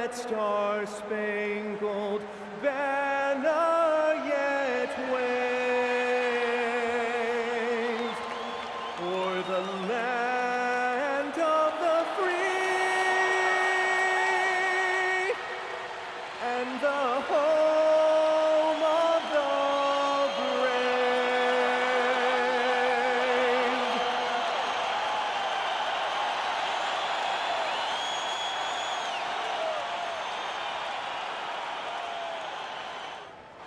that star-spangled banner yet wave o'er the land of the free and the home of the brave.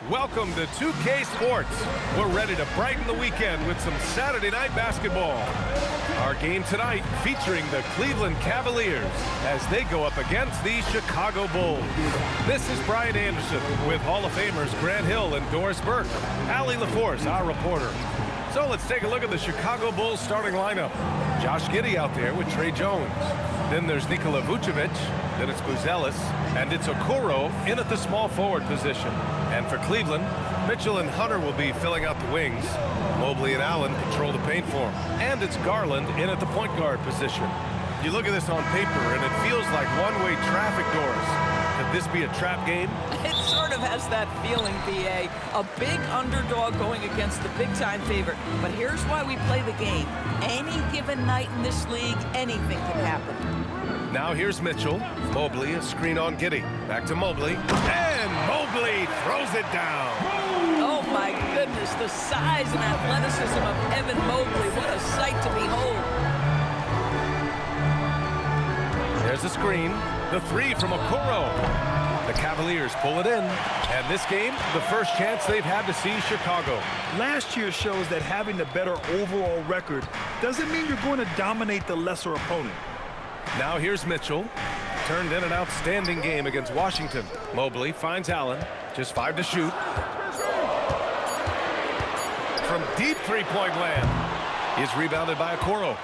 Welcome to 2K Sports. We're ready to brighten the weekend with some Saturday night basketball. Our game tonight featuring the Cleveland Cavaliers as they go up against the Chicago Bulls. This is Brian Anderson with Hall of Famers Grant Hill and Doris Burke. Allie LaForce, our reporter. So let's take a look at the Chicago Bulls starting lineup. Josh Giddey out there with Trey Jones. Then there's Nikola Vucevic. Then it's Buzelis. And it's Okoro in at the small forward position. And for Cleveland, Mitchell and Hunter will be filling out the wings. Mobley and Allen control the paint for him. And it's Garland in at the point guard position. You look at this on paper, and it feels like one-way traffic doors. Could this be a trap game? It sort of has that feeling, BA. A big underdog going against the big-time favorite. But here's why we play the game. Any given night in this league, anything can happen. Now here's Mitchell. Mobley, a screen on Giddey. Back to Mobley. And Mobley throws it down. Oh, my goodness. The size and athleticism of Evan Mobley. What a sight to behold. There's a screen. The three from Okoro. The Cavaliers pull it in. And this game, the first chance they've had to see Chicago. Last year shows that having the better overall record doesn't mean you're going to dominate the lesser opponent. Now here's Mitchell. Turned in an outstanding game against Washington. Mobley finds Allen. Just 5 to shoot. From deep three-point land. He's rebounded by Okoro.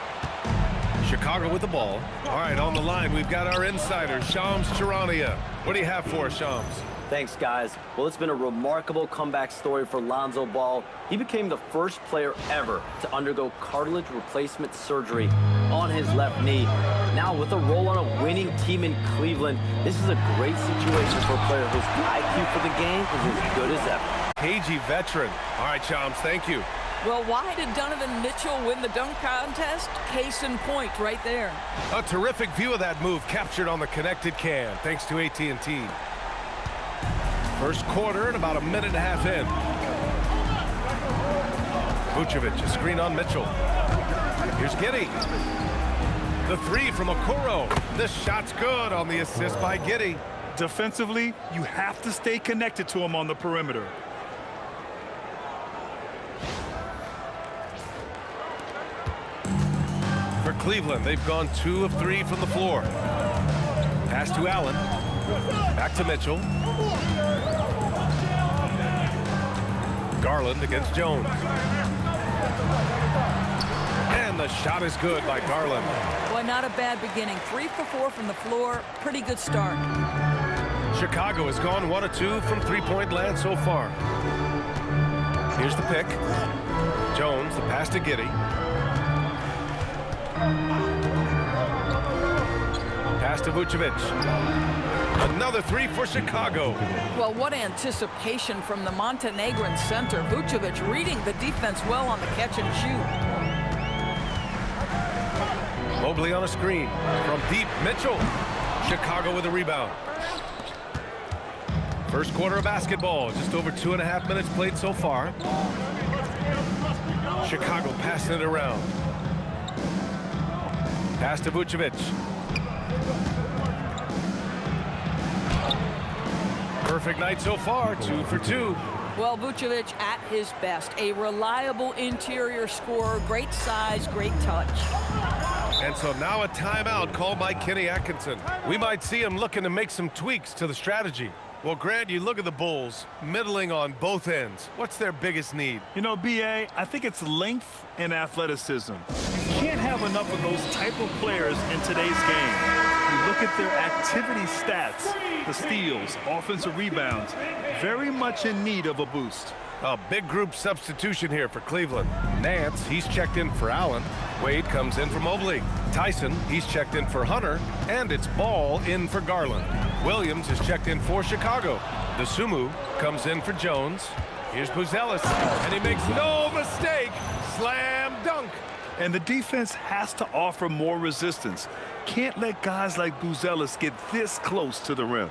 Chicago with the ball. All right, on the line, we've got our insider, Shams Charania. What do you have for us, Shams? Thanks, guys. Well, it's been a remarkable comeback story for Lonzo Ball. He became the first player ever to undergo cartilage replacement surgery on his left knee. Now, with a role on a winning team in Cleveland, this is a great situation for a player whose IQ for the game is as good as ever. Cagey veteran. All right, Shams, thank you. Well, why did Donovan Mitchell win the dunk contest? Case in point right there. A terrific view of that move captured on the connected cam, thanks to AT&T. First quarter and about a minute and a half in. Vucevic, a screen on Mitchell. Here's Giddey. The three from Okoro. This shot's good on the assist by Giddey. Defensively, you have to stay connected to him on the perimeter. For Cleveland, they've gone 2 of 3 from the floor. Pass to Allen. Back to Mitchell. Garland against Jones. And the shot is good by Garland. Boy, not a bad beginning. 3 for 4 from the floor. Pretty good start. Chicago has gone 1 of 2 from three-point land so far. Here's the pick. Jones, the pass to Giddey. Pass to Vucevic. Another 3 for Chicago. Well, what anticipation from the Montenegrin center. Vucevic reading the defense well on the catch and shoot. Mobley on a screen. From deep, Mitchell. Chicago with a rebound. First quarter of basketball. Just over 2.5 minutes played so far. Chicago passing it around. Pass to Vucevic. Perfect night so far, 2 for 2. Well, Vucevic at his best. A reliable interior scorer, great size, great touch. And so now a timeout called by Kenny Atkinson. We might see him looking to make some tweaks to the strategy. Well, Grant, you look at the Bulls, middling on both ends. What's their biggest need? You know, BA, I think it's length and athleticism. You can't have enough of those type of players in today's game. You look at their activity stats, the steals, offensive rebounds, very much in need of a boost. A big group substitution here for Cleveland. Nance, he's checked in for Allen. Wade comes in for Mobley. Tyson, he's checked in for Hunter. And it's Ball in for Garland. Williams is checked in for Chicago. DeSumo comes in for Jones. Here's Buzelis, and he makes no mistake. Slam dunk. And the defense has to offer more resistance. Can't let guys like Buzelis get this close to the rim.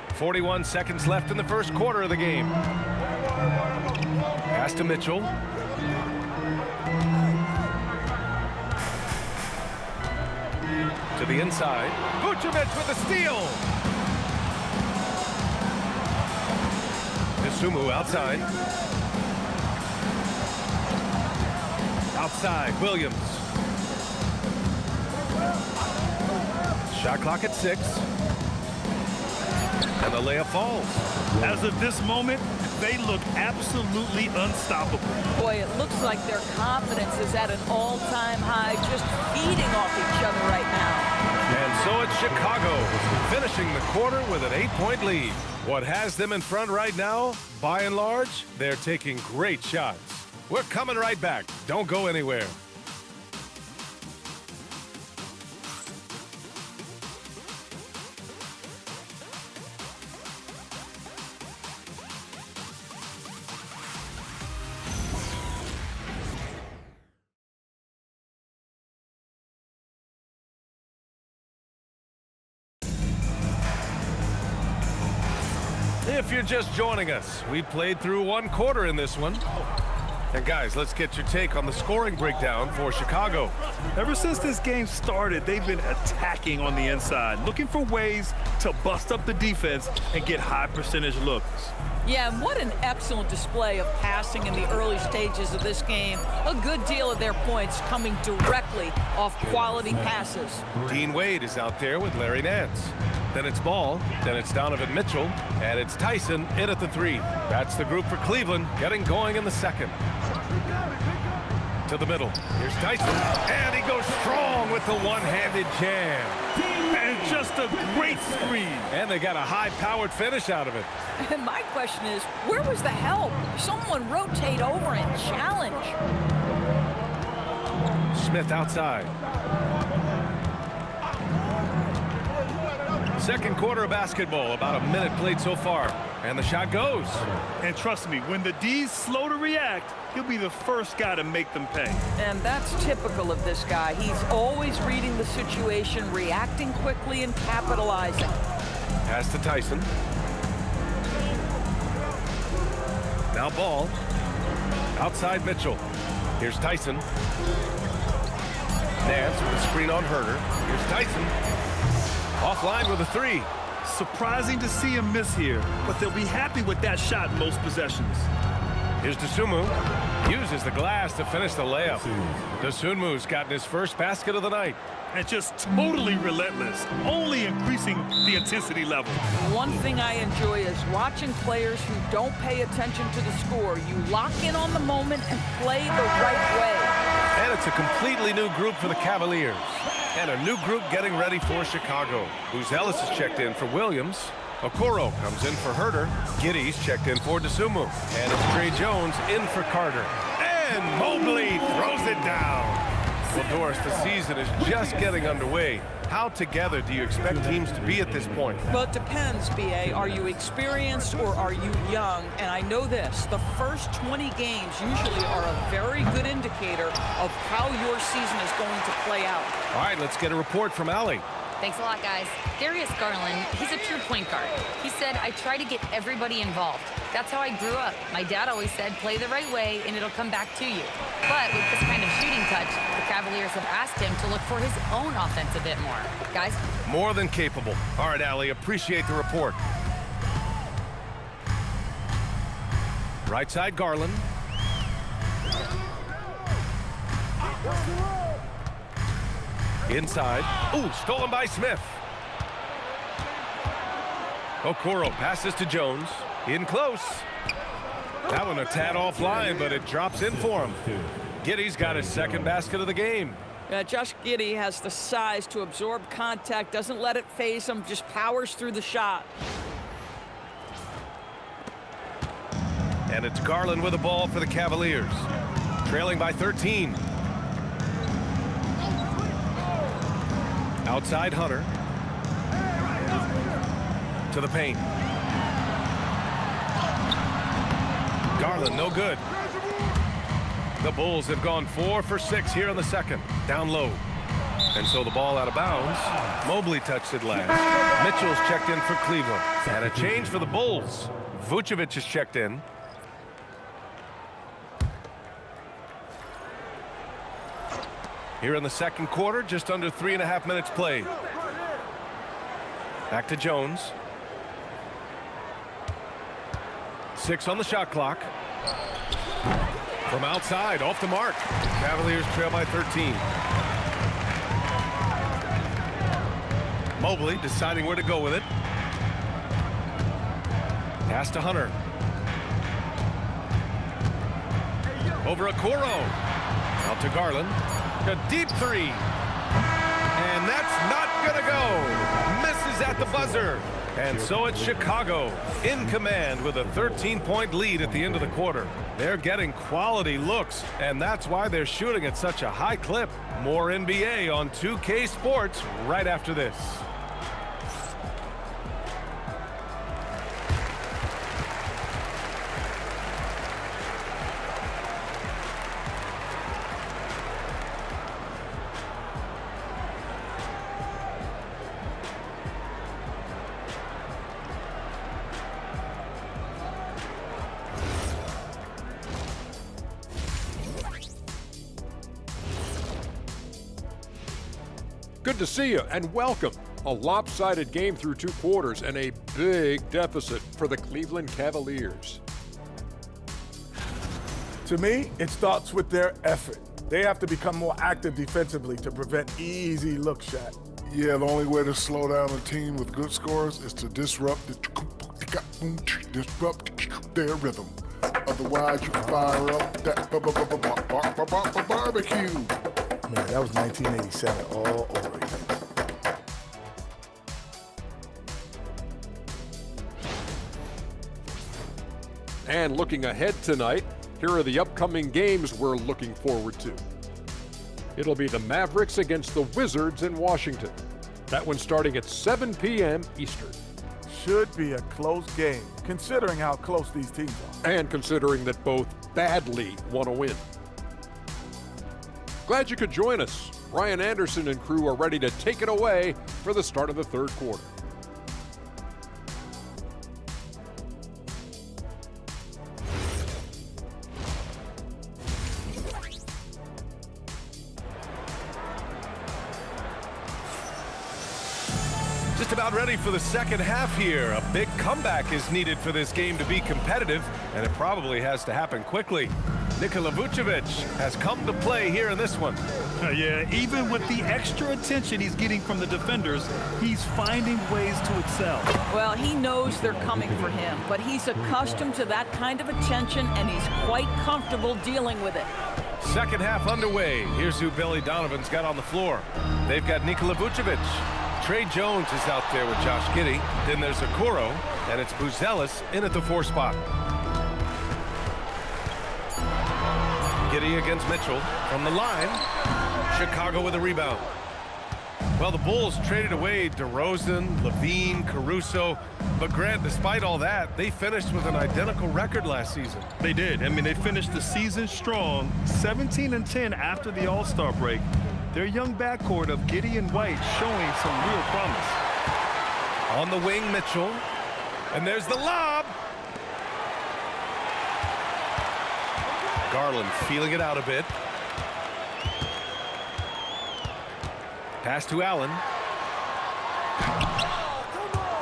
.41 seconds left in the first quarter of the game. Pass to Mitchell. To the inside. Vucevic with a steal. DeSumo outside. Outside, Williams. Shot clock at 6. And the layup falls. As of this moment, they look absolutely unstoppable. Boy, it looks like their confidence is at an all-time high, just feeding off each other right now. And so it's Chicago, finishing the quarter with an 8-point lead. What has them in front right now, by and large, they're taking great shots. We're coming right back. Don't go anywhere. If you're just joining us, we played through one quarter in this one. And guys, let's get your take on the scoring breakdown for Chicago. Ever since this game started, they've been attacking on the inside, looking for ways to bust up the defense and get high percentage looks. Yeah, and what an excellent display of passing in the early stages of this game. A good deal of their points coming directly off quality passes. Dean Wade is out there with Larry Nance. Then it's Ball, then it's Donovan Mitchell, and it's Tyson in at the 3. That's the group for Cleveland, getting going in the second. To the middle, here's Tyson, and he goes strong with the one-handed jam. And just a great screen. And they got a high-powered finish out of it. And my question is, where was the help? Someone rotate over and challenge. Smith outside. Second quarter of basketball, about a minute played so far. And the shot goes. And trust me, when the D's slow to react, he'll be the first guy to make them pay. And that's typical of this guy. He's always reading the situation, reacting quickly and capitalizing. Pass to Tyson. Now Ball. Outside Mitchell. Here's Tyson. Nance with the screen on Herter. Here's Tyson. Offline with a 3. Surprising to see him miss here, but they'll be happy with that shot in most possessions. Here's DeSumo. Uses the glass to finish the layup. DeSumu's gotten his first basket of the night. And just totally relentless, only increasing the intensity level. One thing I enjoy is watching players who don't pay attention to the score. You lock in on the moment and play the right way. And it's a completely new group for the Cavaliers. And a new group getting ready for Chicago. Buzelis is checked in for Williams. Okoro comes in for Herter. Giddey's checked in for DeSumo. And it's Trey Jones in for Carter. And Mobley throws it down. Well, Doris, the season is just getting underway. How together do you expect teams to be at this point? Well, it depends, B.A. Are you experienced or are you young? And I know this, the first 20 games usually are a very good indicator of how your season is going to play out. All right, let's get a report from Allie. Thanks a lot, guys. Darius Garland, he's a true point guard. He said, I try to get everybody involved. That's how I grew up. My dad always said, play the right way and it'll come back to you. But with this kind of shooting touch, the Cavaliers have asked him to look for his own offense a bit more. Guys? More than capable. All right, Allie, appreciate the report. Right side, Garland. Inside. Ooh, stolen by Smith. Okoro passes to Jones. In close. That one a tad offline, but it drops in for him. Giddey's got his second basket of the game. Josh Giddey has the size to absorb contact, doesn't let it phase him, just powers through the shot. And it's Garland with the ball for the Cavaliers. Trailing by 13. Outside Hunter. To the paint. Garland, no good. The Bulls have gone 4 for 6 here in the second. Down low. And so the ball out of bounds. Mobley touched it last. Mitchell's checked in for Cleveland. And a change for the Bulls. Vucevic is checked in. Here in the second quarter, just under 3.5 minutes played. Back to Jones. 6 on the shot clock. From outside, off the mark. Cavaliers trail by 13. Mobley deciding where to go with it. Pass to Hunter. Over Okoro. Out to Garland. A deep three. And that's not gonna go. Misses at the buzzer. And so it's Chicago in command with a 13-point lead at the end of the quarter. They're getting quality looks, and that's why they're shooting at such a high clip. More NBA on 2K Sports right after this. Good to see you and welcome. A lopsided game through 2 quarters and a big deficit for the Cleveland Cavaliers. To me, it starts with their effort. They have to become more active defensively to prevent easy look shots. Yeah, the only way to slow down a team with good scores is to disrupt their rhythm. Otherwise, you fire up that barbecue. Man, that was 1987 all over again. And looking ahead tonight, here are the upcoming games we're looking forward to. It'll be the Mavericks against the Wizards in Washington. That one starting at 7 p.m. Eastern. Should be a close game, considering how close these teams are. And considering that both badly want to win. Glad you could join us. Brian Anderson and crew are ready to take it away for the start of the third quarter. Just about ready for the second half here. A big comeback is needed for this game to be competitive, and it probably has to happen quickly. Nikola Vucevic has come to play here in this one. Yeah, even with the extra attention he's getting from the defenders, he's finding ways to excel. Well, he knows they're coming for him, but he's accustomed to that kind of attention, and he's quite comfortable dealing with it. Second half underway. Here's who Billy Donovan's got on the floor. They've got Nikola Vucevic. Trey Jones is out there with Josh Giddey. Then there's Okoro, and it's Buzelis in at the 4 spot. Giddey against Mitchell from the line. Chicago with a rebound. Well, the Bulls traded away DeRozan, Levine, Caruso. But Grant, despite all that, they finished with an identical record last season. They did. I mean, they finished the season strong, 17-10 after the All-Star break. Their young backcourt of Giddey and White showing some real promise. On the wing, Mitchell. And there's the lob. Garland feeling it out a bit. Pass to Allen.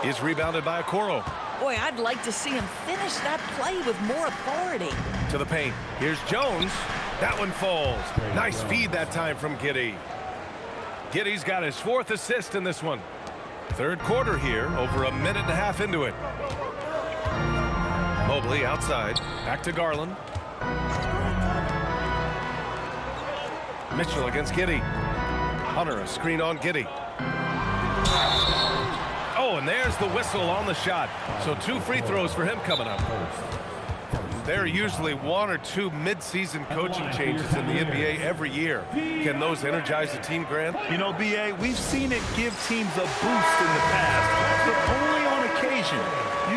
Is rebounded by Okoro. Boy, I'd like to see him finish that play with more authority. To the paint. Here's Jones. That one falls. Nice feed that time from Giddey. Giddey's got his 4th assist in this one. Third quarter here, over a minute and a half into it. Mobley outside. Back to Garland. Mitchell against Giddey. Hunter, a screen on Giddey. Oh, and there's the whistle on the shot. So 2 free throws for him coming up. There are usually 1 or 2 mid-season coaching changes in the NBA every year. Can those energize the team, Grant? You know, B.A., we've seen it give teams a boost in the past, but only on occasion.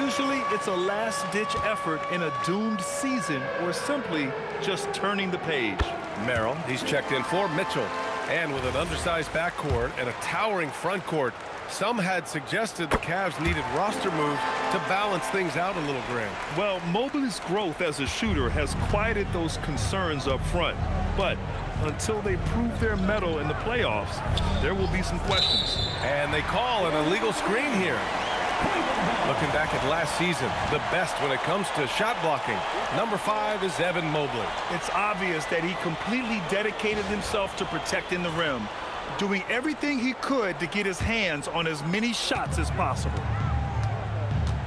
Usually it's a last-ditch effort in a doomed season or simply just turning the page. Merrill, he's checked in for Mitchell. And with an undersized backcourt and a towering front court, some had suggested the Cavs needed roster moves to balance things out a little, Grant. Well, Mobley's growth as a shooter has quieted those concerns up front. But until they prove their mettle in the playoffs, there will be some questions. And they call an illegal screen here. Looking back at last season, the best when it comes to shot blocking. Number 5 is Evan Mobley. It's obvious that he completely dedicated himself to protecting the rim, doing everything he could to get his hands on as many shots as possible.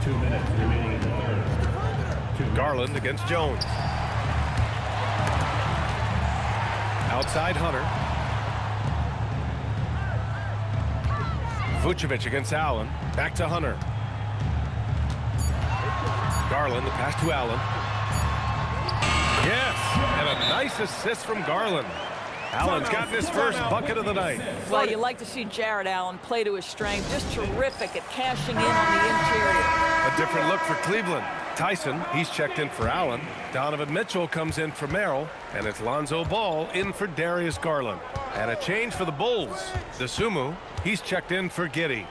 2 minutes remaining in the third. Garland against Jones. Outside Hunter. Vucevic against Allen. Back to Hunter. Garland, the pass to Allen. Yes, and a nice assist from Garland. Allen's gotten his first bucket of the night. Well, you like to see Jared Allen play to his strength. Just terrific at cashing in on the interior. A different look for Cleveland. Tyson, he's checked in for Allen. Donovan Mitchell comes in for Merrill. And it's Lonzo Ball in for Darius Garland. And a change for the Bulls. Dosunmu, he's checked in for Giddey.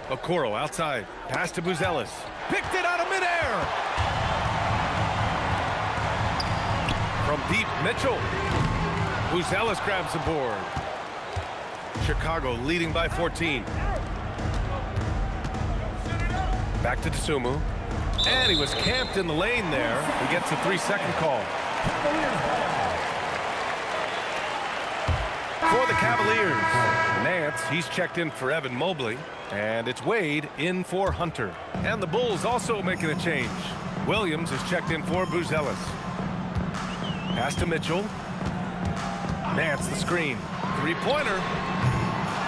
Okoro outside. Pass to Buzelis. Picked it out of midair. From deep, Mitchell. Buzelis grabs the board. Chicago leading by 14. Back to Dosunmu. And he was camped in the lane there. He gets a 3-second call. For the Cavaliers, Nance, he's checked in for Evan Mobley. And it's Wade in for Hunter. And the Bulls also making a change. Williams is checked in for Buzelis. Pass to Mitchell. Nance the screen. 3-pointer.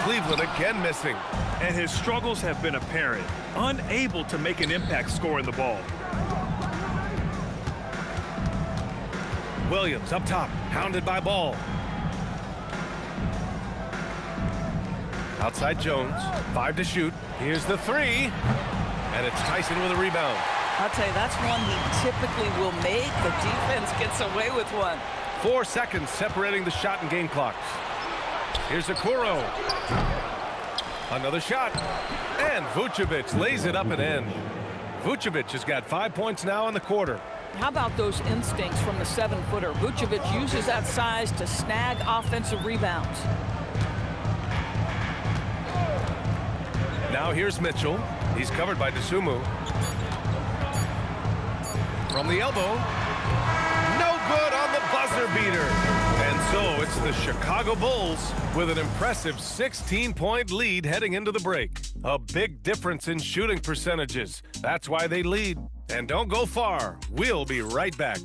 Cleveland again missing. And his struggles have been apparent. Unable to make an impact scoring the ball. Williams up top. Hounded by Ball. Outside Jones. 5 to shoot. Here's the 3. And it's Tyson with a rebound. I'll tell you, that's one he typically will make. The defense gets away with one. 4 seconds separating the shot and game clocks. Here's Okoro. Another shot. And Vucevic lays it up and in. Vucevic has got 5 points now in the quarter. How about those instincts from the 7-footer? Vucevic uses that size to snag offensive rebounds. Now here's Mitchell. He's covered by Dosunmu. From the elbow. No good on the buzzer beater. And so it's the Chicago Bulls with an impressive 16-point lead heading into the break. A big difference in shooting percentages. That's why they lead. And don't go far. We'll be right back.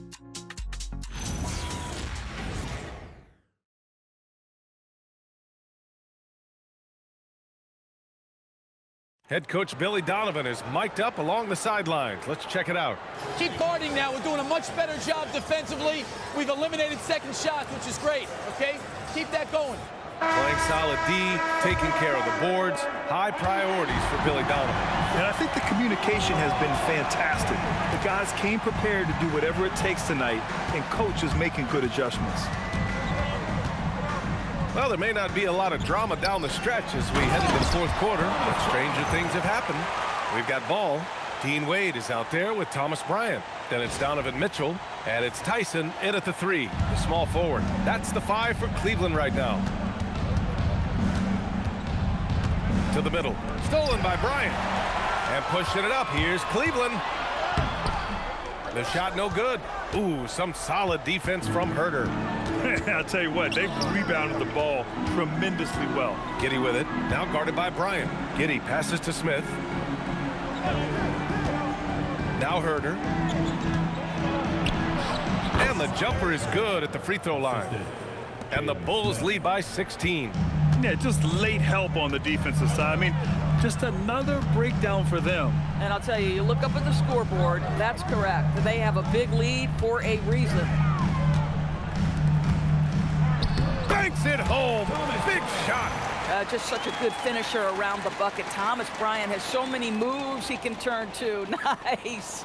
Head coach Billy Donovan is mic'd up along the sidelines. Let's check it out. Keep guarding now. We're doing a much better job defensively. We've eliminated second shots, which is great, okay? Keep that going. Playing solid D, taking care of the boards. High priorities for Billy Donovan. And I think the communication has been fantastic. The guys came prepared to do whatever it takes tonight, and coach is making good adjustments. Well, there may not be a lot of drama down the stretch as we head into the fourth quarter, but stranger things have happened. We've got Ball. Dean Wade is out there with Thomas Bryant. Then it's Donovan Mitchell, and it's Tyson in at the 3, the small forward. That's the 5 for Cleveland right now. To the middle. Stolen by Bryant. And pushing it up. Here's Cleveland. The shot no good. Ooh, some solid defense from Herter. I'll tell you what, they've rebounded the ball tremendously well. Giddey with it. Now guarded by Bryant. Giddey passes to Smith. Now Herter. And And the jumper is good at the free throw line. And the Bulls lead by 16. Yeah, just late help on the defensive side. I mean, just another breakdown for them. And I'll tell you, you look up at the scoreboard, that's correct. They have a big lead for a reason. Banks it home. Big shot. Just such a good finisher around the bucket. Thomas Bryant has so many moves he can turn to. Nice.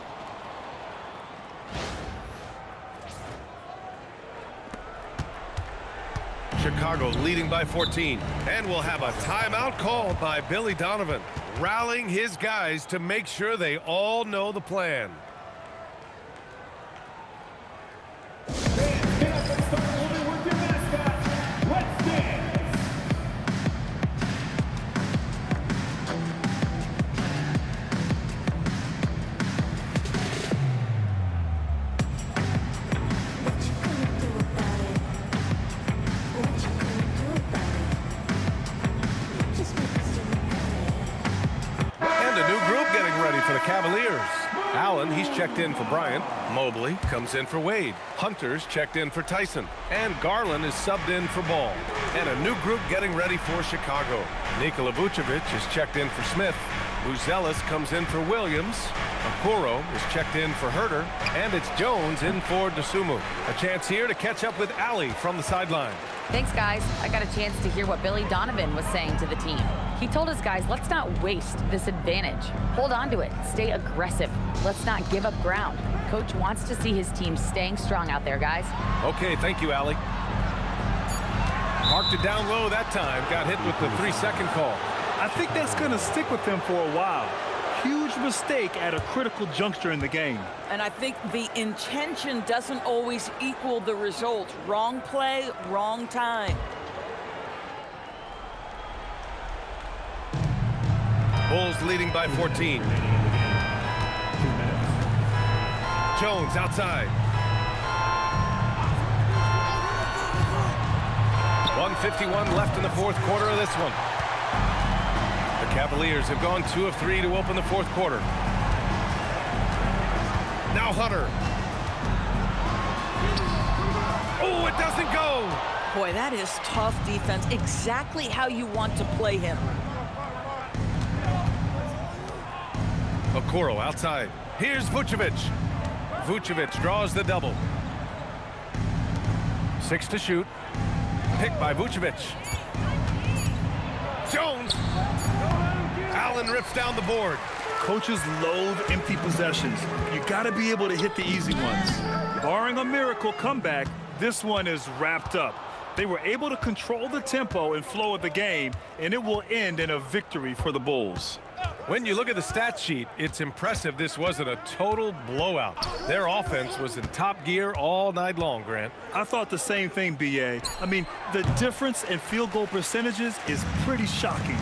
Chicago leading by 14. And we'll have a timeout called by Billy Donovan, rallying his guys to make sure they all know the plan. For the Cavaliers. Allen, he's checked in for Bryant. Mobley comes in for Wade. Hunter's checked in for Tyson. And Garland is subbed in for Ball. And a new group getting ready for Chicago. Nikola Vucevic is checked in for Smith. Buzelis comes in for Williams. Okoro is checked in for Herter. And it's Jones in for Dosunmu. A chance here to catch up with Allie from the sideline. Thanks, guys. I got a chance to hear what Billy Donovan was saying to the team. He told his guys, let's not waste this advantage. Hold on to it. Stay aggressive. Let's not give up ground. Coach wants to see his team staying strong out there, guys. Okay, thank you, Allie. Marked it down low that time. Got hit with the 3-second call. I think that's going to stick with them for a while. Huge mistake at a critical juncture in the game. And I think the intention doesn't always equal the result. Wrong play, wrong time. Bulls leading by 14. Jones outside. 1:51 left in the fourth quarter of this one. The Cavaliers have gone 2 of 3 to open the fourth quarter. Now Hunter. Oh, it doesn't go. Boy, that is tough defense. Exactly how you want to play him. Okoro outside. Here's Vucevic. Vucevic draws the double. 6 to shoot. Picked by Vucevic. Jones. Allen rips down the board. Coaches loathe empty possessions. You got to be able to hit the easy ones. Barring a miracle comeback, this one is wrapped up. They were able to control the tempo and flow of the game, and it will end in a victory for the Bulls. When you look at the stat sheet, it's impressive this wasn't a total blowout. Their offense was in top gear all night long, Grant. I thought the same thing, B.A. I mean, the difference in field goal percentages is pretty shocking.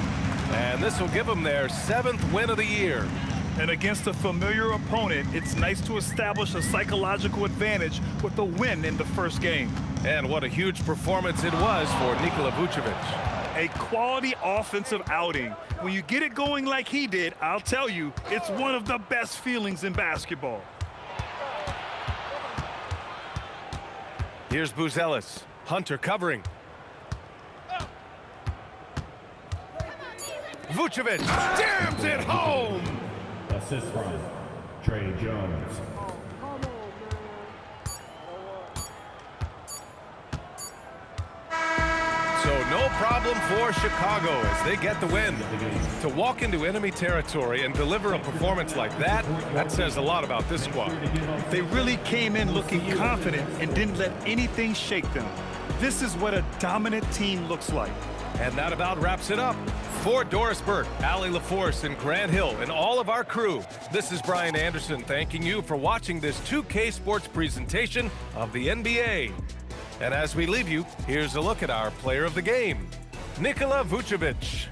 And this will give them their 7th win of the year. And against a familiar opponent, it's nice to establish a psychological advantage with a win in the first game. And what a huge performance it was for Nikola Vucevic. A quality offensive outing. When you get it going like he did, I'll tell you, it's one of the best feelings in basketball. Here's Buzelis. Hunter covering. Vucevic jams it home. Assist from Trey Jones. So no problem for Chicago as they get the win. To walk into enemy territory and deliver a performance like that, that says a lot about this squad. They really came in looking confident and didn't let anything shake them. This is what a dominant team looks like. And that about wraps it up. For Doris Burke, Allie LaForce, and Grant Hill, and all of our crew, this is Brian Anderson thanking you for watching this 2K Sports presentation of the NBA. And as we leave you, here's a look at our player of the game, Nikola Vucevic.